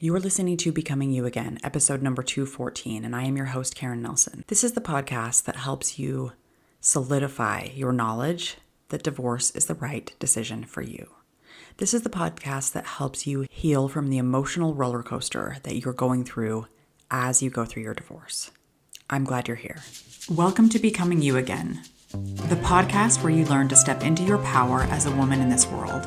You are listening to Becoming You Again, episode number 214, and I am your host, Karen Nelson. This is the podcast that helps you solidify your knowledge that divorce is the right decision for you. This is the podcast that helps you heal from the emotional roller coaster that you're going through as you go through your divorce. I'm glad you're here. Welcome to Becoming You Again, the podcast where you learn to step into your power as a woman in this world,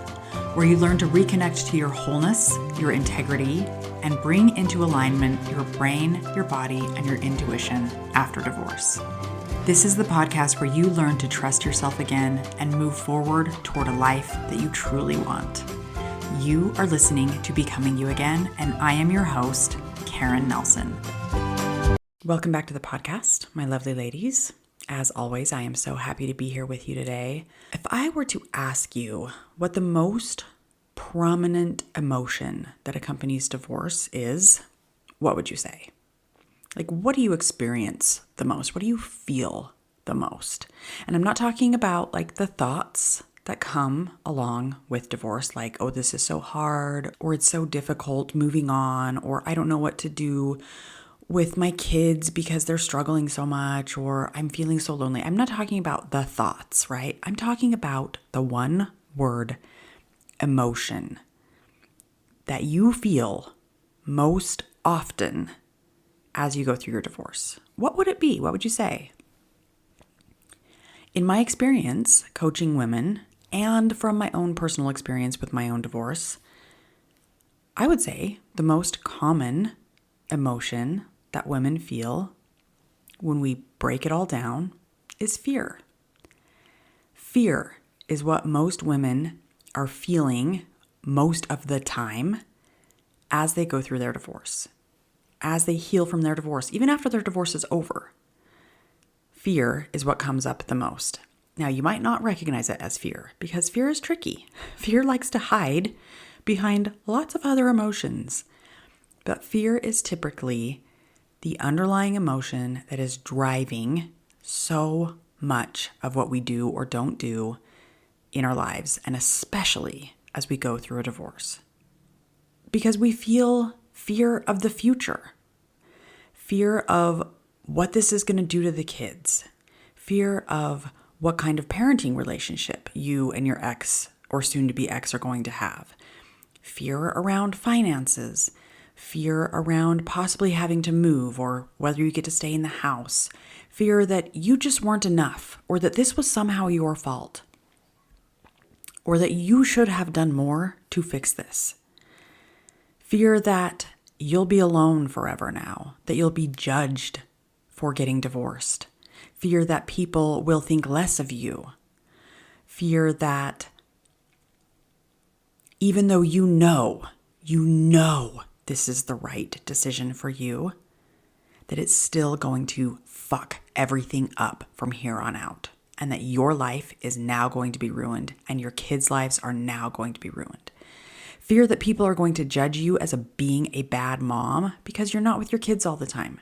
where you learn to reconnect to your wholeness, your integrity, and bring into alignment your brain, your body, and your intuition after divorce. This is the podcast where you learn to trust yourself again and move forward toward a life that you truly want. You are listening to Becoming You Again, and I am your host, Karen Nelson. Welcome back to the podcast, my lovely ladies. As always, I am so happy to be here with you today. If I were to ask you what the most prominent emotion that accompanies divorce is, what would you say? Like, what do you experience the most? What do you feel the most? And I'm not talking about like the thoughts that come along with divorce, like, oh, this is so hard, or it's so difficult moving on, or I don't know what to do with my kids because they're struggling so much, or I'm feeling so lonely. I'm not talking about the thoughts, right? I'm talking about the one word emotion that you feel most often as you go through your divorce. What would it be? What would you say? In my experience coaching women, and from my own personal experience with my own divorce, I would say the most common emotion that women feel when we break it all down is fear. Fear is what most women are feeling most of the time as they go through their divorce, as they heal from their divorce, even after their divorce is over. Fear is what comes up the most. Now, you might not recognize it as fear because fear is tricky. Fear likes to hide behind lots of other emotions, but fear is typically the underlying emotion that is driving so much of what we do or don't do in our lives, and especially as we go through a divorce. Because we feel fear of the future, fear of what this is going to do to the kids, fear of what kind of parenting relationship you and your ex or soon-to-be ex are going to have, fear around finances, fear around possibly having to move or whether you get to stay in the house, fear that you just weren't enough or that this was somehow your fault or that you should have done more to fix this. Fear that you'll be alone forever now, that you'll be judged for getting divorced. Fear that people will think less of you. Fear that even though you know this is the right decision for you, that it's still going to fuck everything up from here on out, and that your life is now going to be ruined and your kids' lives are now going to be ruined. Fear that people are going to judge you as being a bad mom because you're not with your kids all the time.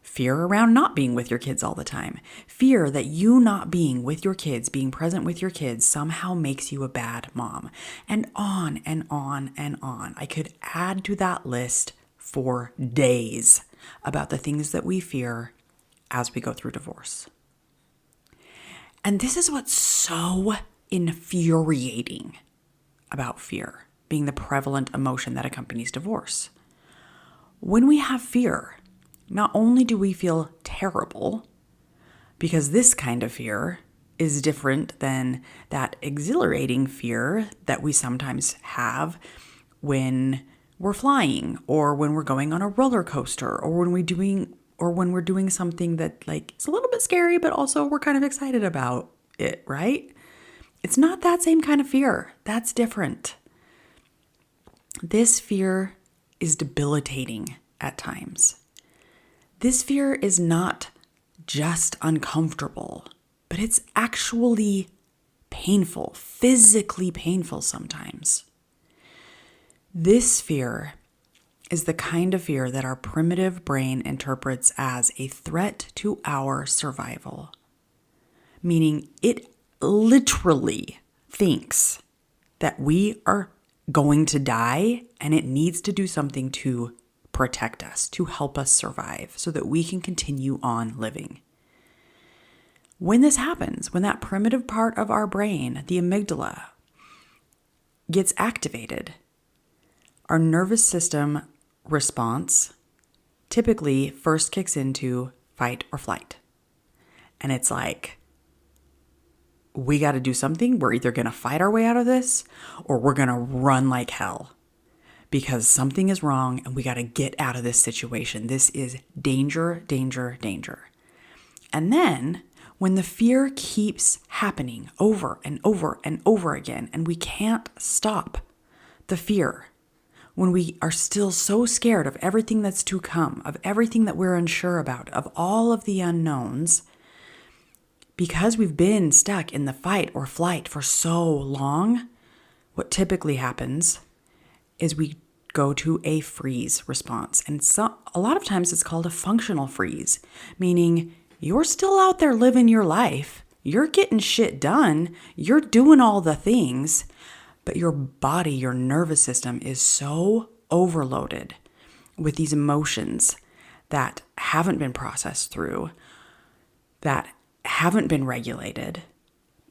Fear around not being with your kids all the time. Fear that you not being with your kids, being present with your kids somehow makes you a bad mom. And on and on and on. I could add to that list for days about the things that we fear as we go through divorce. And this is what's so infuriating about fear being the prevalent emotion that accompanies divorce. When we have fear, not only do we feel terrible, because this kind of fear is different than that exhilarating fear that we sometimes have when we're flying or when we're going on a roller coaster or when we're doing something that like is a little bit scary, but also we're kind of excited about it, right? It's not that same kind of fear. That's different. This fear is debilitating at times. This fear is not just uncomfortable, but it's actually painful, physically painful sometimes. This fear is the kind of fear that our primitive brain interprets as a threat to our survival, meaning it literally thinks that we are going to die, and it needs to do something to protect us, to help us survive so that we can continue on living. When this happens, when that primitive part of our brain, the amygdala, gets activated, our nervous system response typically first kicks into fight or flight. And it's like, we got to do something. We're either going to fight our way out of this or we're going to run like hell because something is wrong and we got to get out of this situation. This is danger, danger, danger. And then when the fear keeps happening over and over and over again, and we can't stop the fear, when we are still so scared of everything that's to come, of everything that we're unsure about, of all of the unknowns, because we've been stuck in the fight or flight for so long, what typically happens is we go to a freeze response. And a lot of times it's called a functional freeze, meaning you're still out there living your life. You're getting shit done. You're doing all the things, but your body, your nervous system is so overloaded with these emotions that haven't been processed through, that haven't been regulated,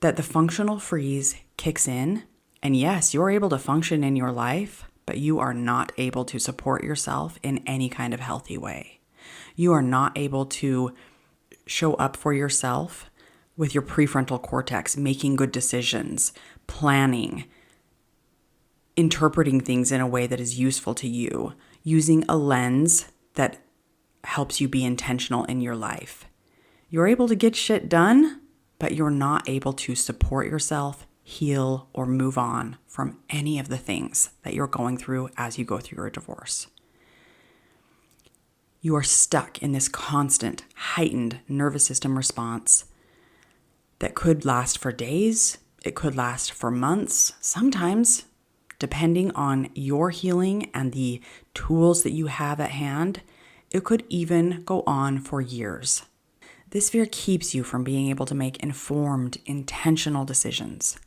that the functional freeze kicks in. And yes, you're able to function in your life, but you are not able to support yourself in any kind of healthy way. You are not able to show up for yourself with your prefrontal cortex, making good decisions, planning, interpreting things in a way that is useful to you, using a lens that helps you be intentional in your life. You're able to get shit done, but you're not able to support yourself, heal, or move on from any of the things that you're going through as you go through your divorce. You are stuck in this constant, heightened nervous system response that could last for days. It could last for months, sometimes, depending on your healing and the tools that you have at hand, it could even go on for years. This fear keeps you from being able to make informed, intentional decisions.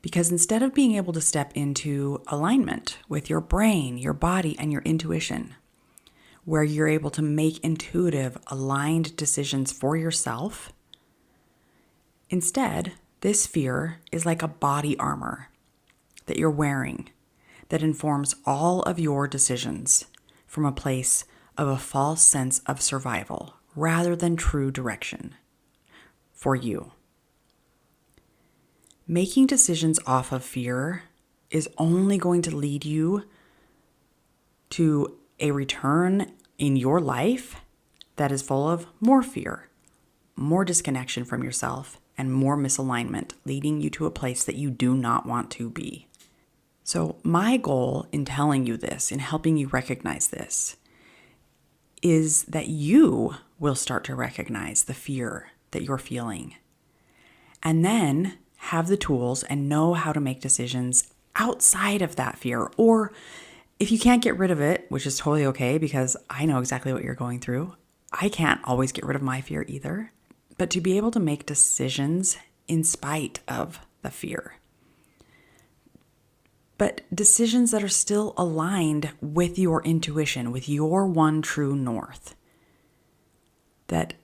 Because instead of being able to step into alignment with your brain, your body, and your intuition, where you're able to make intuitive, aligned decisions for yourself, instead, this fear is like a body armor that you're wearing that informs all of your decisions from a place of a false sense of survival rather than true direction for you. Making decisions off of fear is only going to lead you to a return in your life that is full of more fear, more disconnection from yourself, and more misalignment, leading you to a place that you do not want to be. So my goal in telling you this, in helping you recognize this, is that you will start to recognize the fear that you're feeling, and then have the tools and know how to make decisions outside of that fear. Or if you can't get rid of it, which is totally okay, because I know exactly what you're going through. I can't always get rid of my fear either, but to be able to make decisions in spite of the fear. But decisions that are still aligned with your intuition, with your one true north, that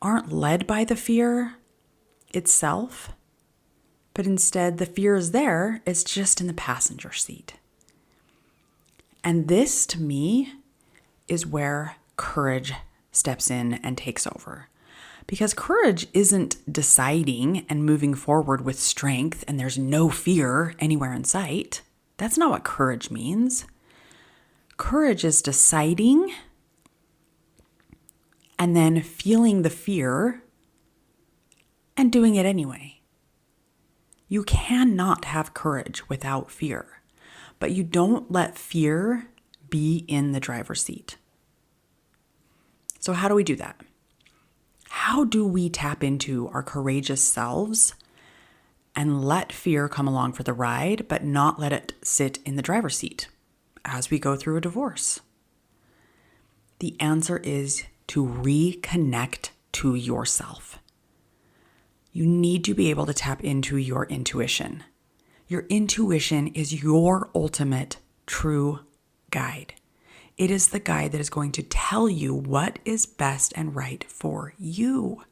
aren't led by the fear itself, but instead the fear is there, it's just in the passenger seat. And this, to me, is where courage steps in and takes over. Because courage isn't deciding and moving forward with strength and there's no fear anywhere in sight. That's not what courage means. Courage is deciding and then feeling the fear and doing it anyway. You cannot have courage without fear, but you don't let fear be in the driver's seat. So how do we do that? How do we tap into our courageous selves and let fear come along for the ride, but not let it sit in the driver's seat as we go through a divorce? The answer is to reconnect to yourself. You need to be able to tap into your intuition. Your intuition is your ultimate true guide. It is the guide that is going to tell you what is best and right for you.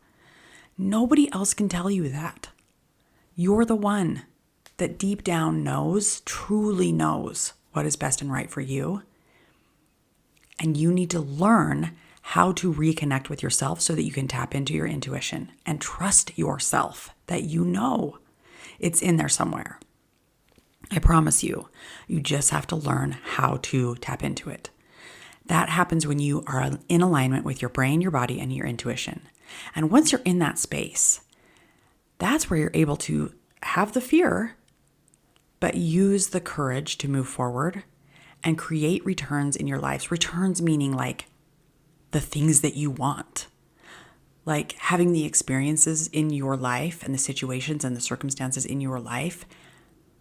Nobody else can tell you that. You're the one that deep down knows, truly knows what is best and right for you. And you need to learn how to reconnect with yourself so that you can tap into your intuition and trust yourself that you know it's in there somewhere. I promise you, you just have to learn how to tap into it. That happens when you are in alignment with your brain, your body, and your intuition. And once you're in that space, that's where you're able to have the fear, but use the courage to move forward and create returns in your lives. Returns meaning like the things that you want, like having the experiences in your life and the situations and the circumstances in your life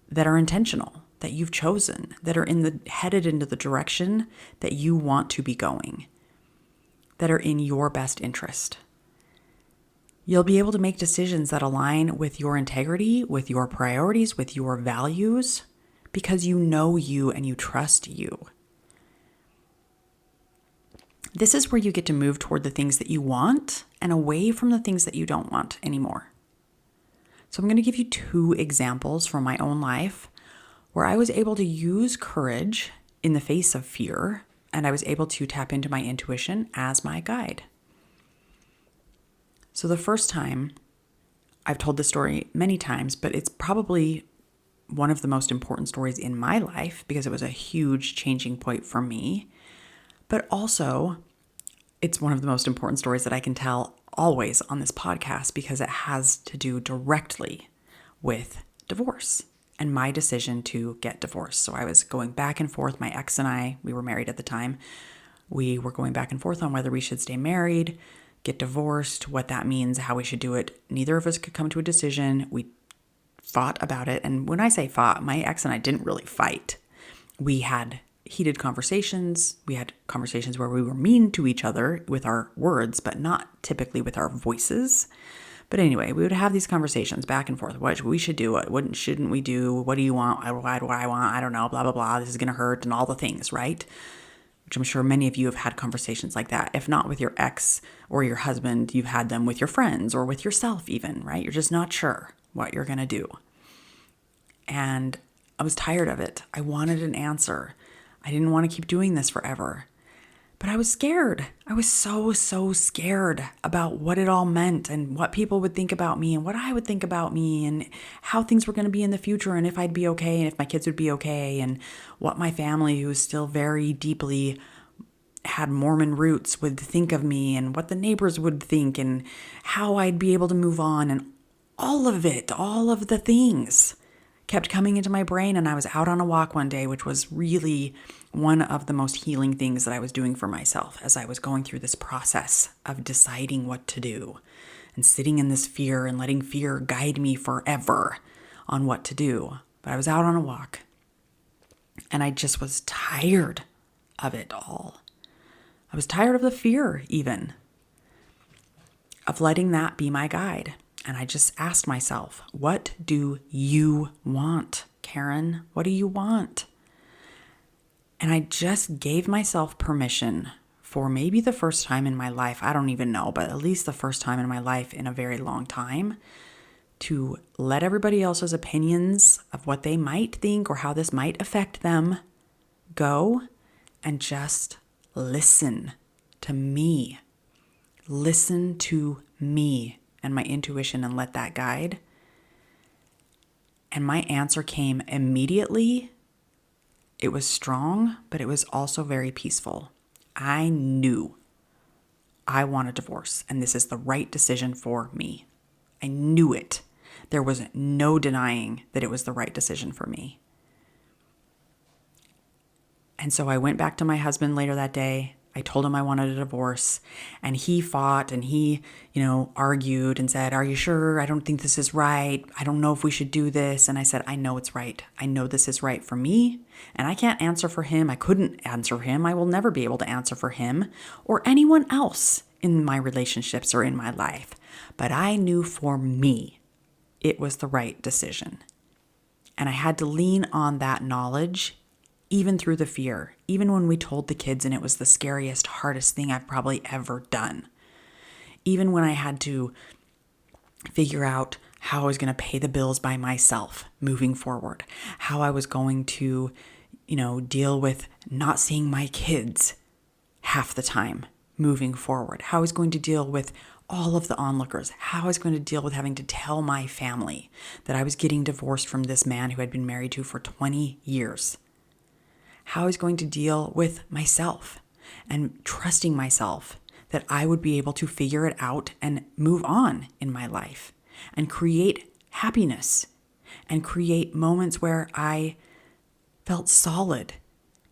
that are intentional, that you've chosen, that are headed into the direction that you want to be going, that are in your best interest. You'll be able to make decisions that align with your integrity, with your priorities, with your values, because you know you and you trust you. This is where you get to move toward the things that you want and away from the things that you don't want anymore. So I'm going to give you 2 examples from my own life where I was able to use courage in the face of fear, and I was able to tap into my intuition as my guide. So the first time, I've told this story many times, but it's probably one of the most important stories in my life because it was a huge changing point for me. But also, it's one of the most important stories that I can tell always on this podcast because it has to do directly with divorce and my decision to get divorced. So I was going back and forth. My ex and I, we were married at the time. We were going back and forth on whether we should stay married, get divorced, what that means, how we should do it. Neither of us could come to a decision. We fought about it. And when I say fought, my ex and I didn't really fight. We had heated conversations. We had conversations where we were mean to each other with our words, but not typically with our voices. But anyway, we would have these conversations back and forth. What we should do, what shouldn't we do? What do you want? Why do I want? I don't know, blah, blah, blah. This is going to hurt and all the things, right? Which I'm sure many of you have had conversations like that. If not with your ex or your husband, you've had them with your friends or with yourself even, right? You're just not sure what you're going to do. And I was tired of it. I wanted an answer. I didn't want to keep doing this forever. But I was scared. I was so scared about what it all meant and what people would think about me and what I would think about me and how things were going to be in the future and if I'd be okay and if my kids would be okay and what my family, who was still very deeply had Mormon roots, would think of me and what the neighbors would think and how I'd be able to move on, and all of it, all of the things kept coming into my brain. And I was out on a walk one day, which was really one of the most healing things that I was doing for myself as I was going through this process of deciding what to do and sitting in this fear and letting fear guide me forever on what to do. But I was out on a walk and I just was tired of it all. I was tired of the fear even, of letting that be my guide. And I just asked myself, what do you want, Karen? What do you want? And I just gave myself permission for maybe the first time in my life, I don't even know, but at least the first time in my life in a very long time, to let everybody else's opinions of what they might think or how this might affect them go and just listen to me. Listen to me and my intuition and let that guide. And my answer came immediately. It was strong, but it was also very peaceful. I knew I want a divorce, and this is the right decision for me. I knew it. There was no denying that it was the right decision for me. And so I went back to my husband later that day. I told him I wanted a divorce, and he fought and he, argued and said, "Are you sure? I don't think this is right. I don't know if we should do this." And I said, "I know it's right. I know this is right for me, and I can't answer for him. I couldn't answer him. I will never be able to answer for him or anyone else in my relationships or in my life. But I knew for me, it was the right decision." And I had to lean on that knowledge, even through the fear, even when we told the kids and it was the scariest, hardest thing I've probably ever done. Even when I had to figure out how I was going to pay the bills by myself moving forward, how I was going to, deal with not seeing my kids half the time moving forward, how I was going to deal with all of the onlookers, how I was going to deal with having to tell my family that I was getting divorced from this man who I'd been married to for 20 years, how I was going to deal with myself and trusting myself that I would be able to figure it out and move on in my life and create happiness and create moments where I felt solid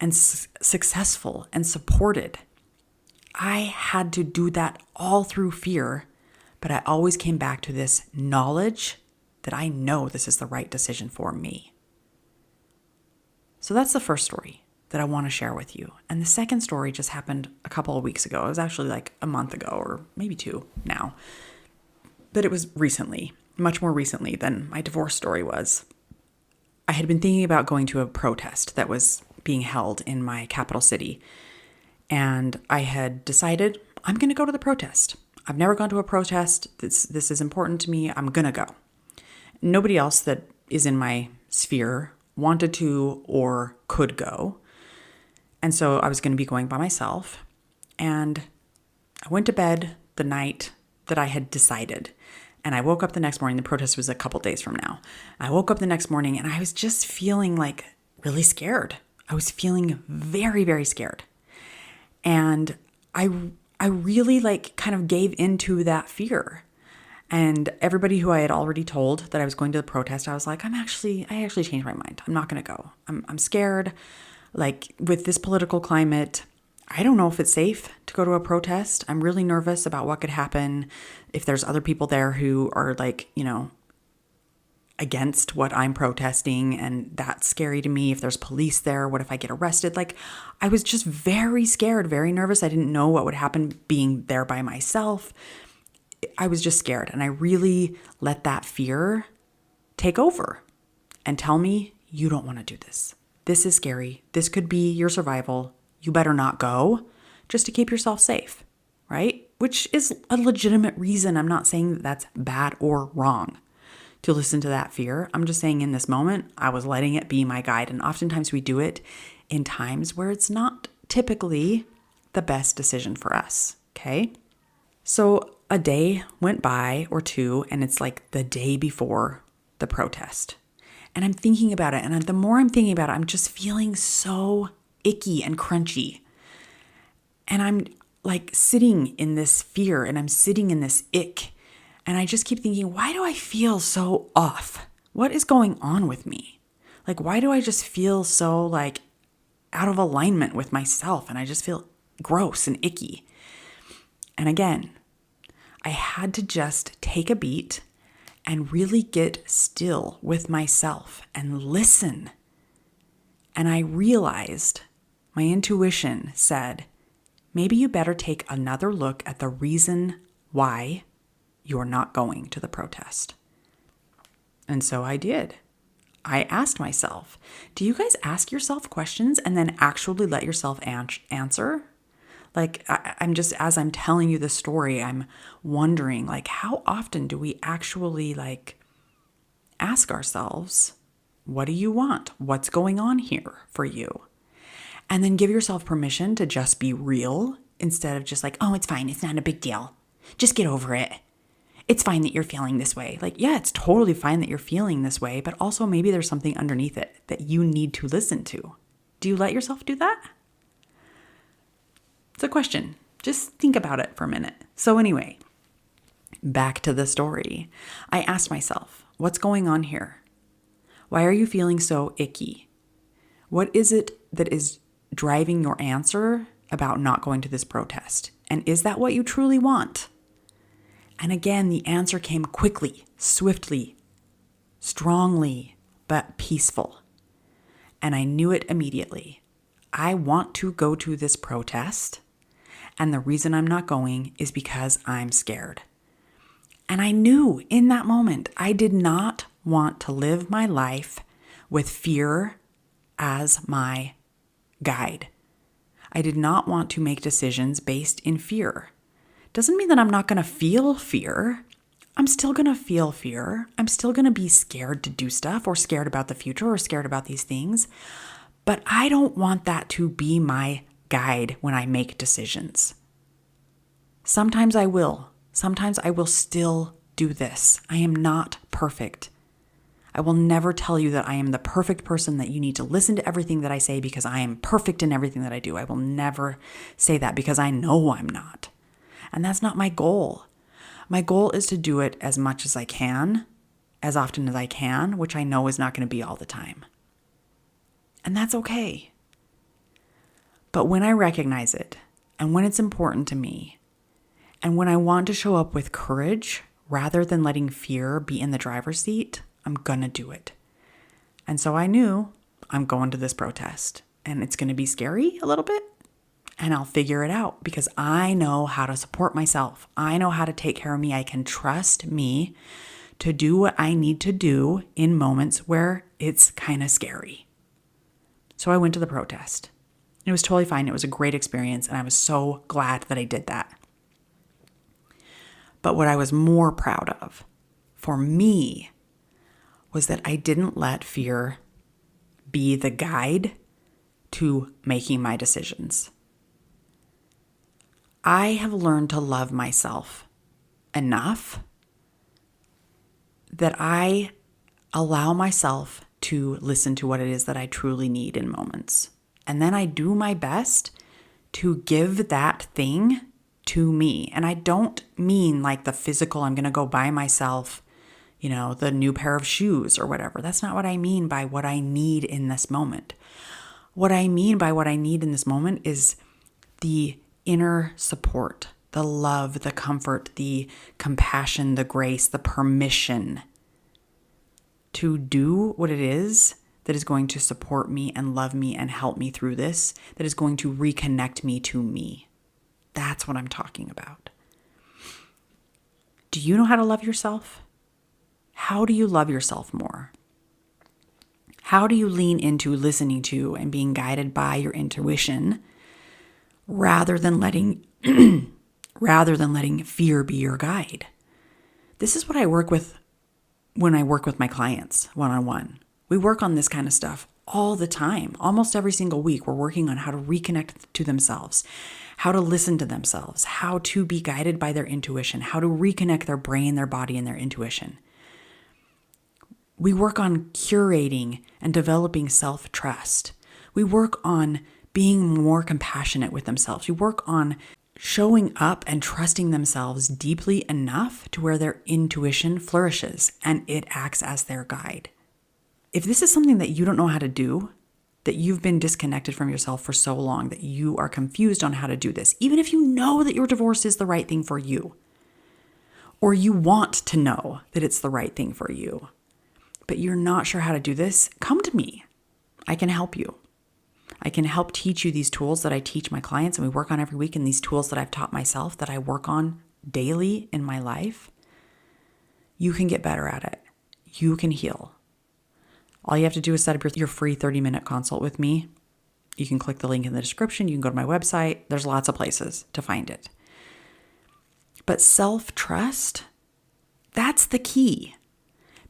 and successful and supported. I had to do that all through fear, but I always came back to this knowledge that I know this is the right decision for me. So that's the first story that I want to share with you. And the second story just happened a couple of weeks ago. It was actually like a month ago or maybe 2 now. But it was recently, much more recently than my divorce story was. I had been thinking about going to a protest that was being held in my capital city. And I had decided I'm going to go to the protest. I've never gone to a protest. This is important to me. I'm going to go. Nobody else that is in my sphere wanted to or could go. And so I was going to be going by myself. And I went to bed the night that I had decided. And I woke up the next morning. The protest was a couple days from now. I woke up the next morning and I was just feeling like really scared. I was feeling very, very scared. And I really kind of gave into that fear. And everybody who I had already told that I was going to the protest, I was like, I actually changed my mind. I'm not going to go. I'm scared. Like with this political climate, I don't know if it's safe to go to a protest. I'm really nervous about what could happen if there's other people there who are against what I'm protesting, and that's scary to me. If there's police there, what if I get arrested? I was just very scared, very nervous. I didn't know what would happen being there by myself. I was just scared, and I really let that fear take over and tell me, you don't want to do this. This is scary. This could be your survival. You better not go just to keep yourself safe, right? Which is a legitimate reason. I'm not saying that that's bad or wrong to listen to that fear. I'm just saying in this moment, I was letting it be my guide. And oftentimes we do it in times where it's not typically the best decision for us, okay? So a day went by or 2, and it's like the day before the protest. And I'm thinking about it, and the more I'm thinking about it, I'm just feeling so icky and crunchy. And I'm sitting in this fear, and I'm sitting in this ick. And I just keep thinking, why do I feel so off? What is going on with me? Why do I just feel so out of alignment with myself? And I just feel gross and icky. And again, I had to just take a beat and really get still with myself and listen. And I realized my intuition said, maybe you better take another look at the reason why you're not going to the protest. And so I did. I asked myself, do you guys ask yourself questions and then actually let yourself answer? I'm just, as I'm telling you the story, I'm wondering, how often do we actually, ask ourselves, what do you want? What's going on here for you? And then give yourself permission to just be real instead of just oh, it's fine. It's not a big deal. Just get over it. It's fine that you're feeling this way. Yeah, it's totally fine that you're feeling this way, but also maybe there's something underneath it that you need to listen to. Do you let yourself do that? It's a question. Just think about it for a minute. So anyway, back to the story. I asked myself, what's going on here? Why are you feeling so icky? What is it that is driving your answer about not going to this protest? And is that what you truly want? And again, the answer came quickly, swiftly, strongly, but peaceful. And I knew it immediately. I want to go to this protest, and the reason I'm not going is because I'm scared. And I knew in that moment I did not want to live my life with fear as my guide. I did not want to make decisions based in fear. Doesn't mean that I'm not going to feel fear. I'm still going to feel fear. I'm still going to be scared to do stuff or scared about the future or scared about these things. But I don't want that to be my guide when I make decisions. Sometimes I will. Sometimes I will still do this. I am not perfect. I will never tell you that I am the perfect person, that you need to listen to everything that I say because I am perfect in everything that I do. I will never say that because I know I'm not. And that's not my goal. My goal is to do it as much as I can, as often as I can, which I know is not going to be all the time. And that's okay. But when I recognize it, and when it's important to me, and when I want to show up with courage rather than letting fear be in the driver's seat, I'm gonna do it. And so I knew I'm going to this protest, and it's gonna be scary a little bit, and I'll figure it out because I know how to support myself. I know how to take care of me. I can trust me to do what I need to do in moments where it's kind of scary. So I went to the protest. It was totally fine. It was a great experience, and I was so glad that I did that. But what I was more proud of for me was that I didn't let fear be the guide to making my decisions. I have learned to love myself enough that I allow myself to listen to what it is that I truly need in moments. And then I do my best to give that thing to me. And I don't mean like the physical, I'm going to go buy myself, the new pair of shoes or whatever. That's not what I mean by what I need in this moment. What I mean by what I need in this moment is the inner support, the love, the comfort, the compassion, the grace, the permission to do what it is that is going to support me and love me and help me through this, that is going to reconnect me to me. That's what I'm talking about. Do you know how to love yourself? How do you love yourself more? How do you lean into listening to and being guided by your intuition rather than letting fear be your guide? This is what I work with when I work with my clients one-on-one. We work on this kind of stuff all the time. Almost every single week, we're working on how to reconnect to themselves, how to listen to themselves, how to be guided by their intuition, how to reconnect their brain, their body, and their intuition. We work on curating and developing self-trust. We work on being more compassionate with themselves. We work on showing up and trusting themselves deeply enough to where their intuition flourishes and it acts as their guide. If this is something that you don't know how to do, that you've been disconnected from yourself for so long that you are confused on how to do this, even if you know that your divorce is the right thing for you, or you want to know that it's the right thing for you, but you're not sure how to do this, come to me. I can help you. I can help teach you these tools that I teach my clients and we work on every week, and these tools that I've taught myself that I work on daily in my life. You can get better at it. You can heal. All you have to do is set up your free 30-minute consult with me. You can click the link in the description. You can go to my website. There's lots of places to find it. But self-trust, that's the key.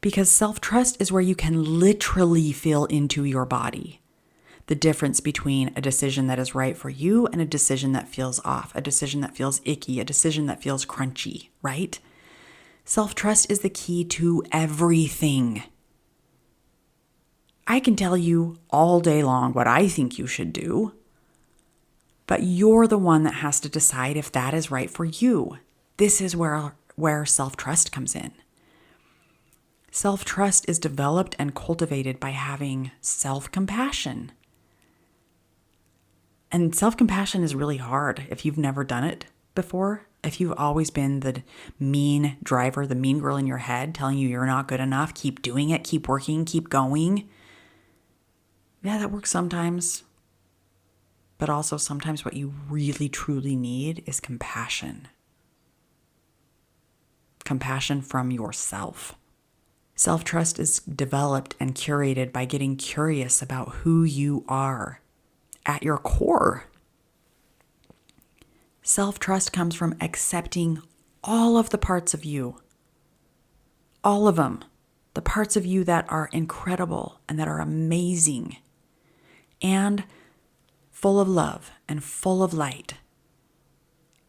Because self-trust is where you can literally feel into your body the difference between a decision that is right for you and a decision that feels off, a decision that feels icky, a decision that feels crunchy, right? Self-trust is the key to everything. I can tell you all day long what I think you should do, but you're the one that has to decide if that is right for you. This is where self-trust comes in. Self-trust is developed and cultivated by having self-compassion. And self-compassion is really hard if you've never done it before. If you've always been the mean driver, the mean girl in your head telling you you're not good enough, keep doing it, keep working, keep going. Yeah, that works sometimes. But also sometimes what you really, truly need is compassion. Compassion from yourself. Self-trust is developed and curated by getting curious about who you are at your core. Self-trust comes from accepting all of the parts of you. All of them. The parts of you that are incredible and that are amazing and full of love and full of light.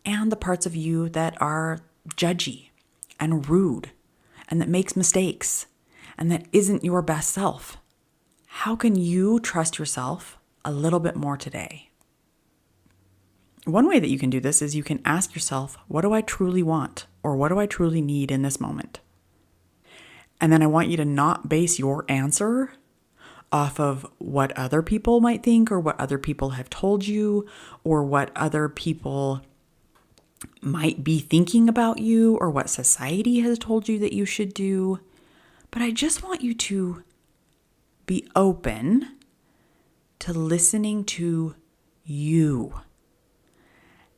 And the parts of you that are judgy and rude and that makes mistakes and that isn't your best self. How can you trust yourself a little bit more today? One way that you can do this is you can ask yourself, what do I truly want? Or what do I truly need in this moment? And then I want you to not base your answer off of what other people might think or what other people have told you or what other people might be thinking about you or what society has told you that you should do. But I just want you to be open to listening to you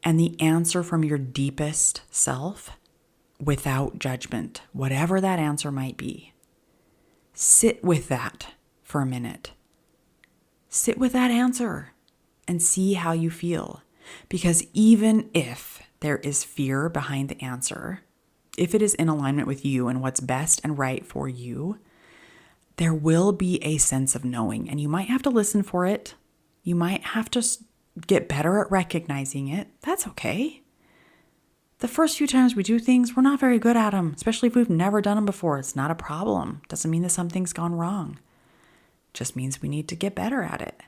and the answer from your deepest self without judgment, whatever that answer might be. Sit with that for a minute. Sit with that answer and see how you feel. Because even if there is fear behind the answer, if it is in alignment with you and what's best and right for you, there will be a sense of knowing. And you might have to listen for it. You might have to get better at recognizing it. That's okay. The first few times we do things, we're not very good at them, especially if we've never done them before. It's not a problem. Doesn't mean that something's gone wrong. Just means we need to get better at it.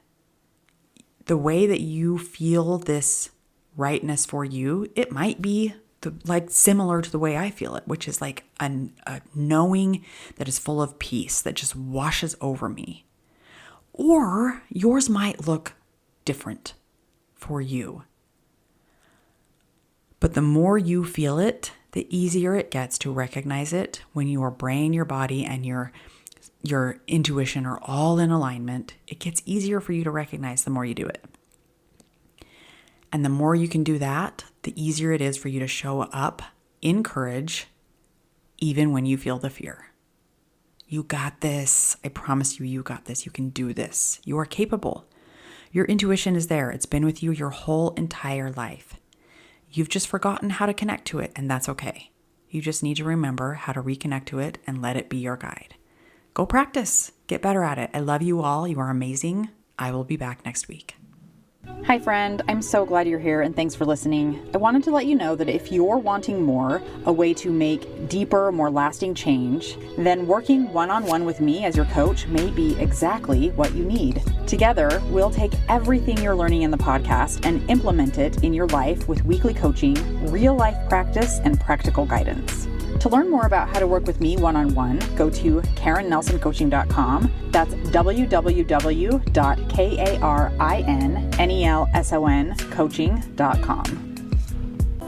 The way that you feel this rightness for you, it might be similar to the way I feel it, which is like a knowing that is full of peace that just washes over me. Or yours might look different for you. But the more you feel it, the easier it gets to recognize it when your brain, your body, and your intuition are all in alignment. It gets easier for you to recognize the more you do it. And the more you can do that, the easier it is for you to show up in courage, even when you feel the fear. You got this. I promise you, you got this. You can do this. You are capable. Your intuition is there. It's been with you your whole entire life. You've just forgotten how to connect to it, and that's okay. You just need to remember how to reconnect to it and let it be your guide. Go practice. Get better at it. I love you all. You are amazing. I will be back next week. Hi friend, I'm so glad you're here and thanks for listening. I wanted to let you know that if you're wanting more, a way to make deeper, more lasting change, then working one-on-one with me as your coach may be exactly what you need. Together, we'll take everything you're learning in the podcast and implement it in your life with weekly coaching, real life practice, and practical guidance. To learn more about how to work with me one-on-one, go to KarenNelsonCoaching.com. That's www.KarenNelsonCoaching.com.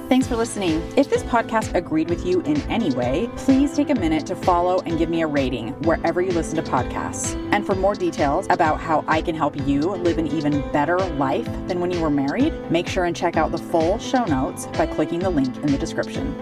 Thanks for listening. If this podcast agreed with you in any way, please take a minute to follow and give me a rating wherever you listen to podcasts. And for more details about how I can help you live an even better life than when you were married, make sure and check out the full show notes by clicking the link in the description.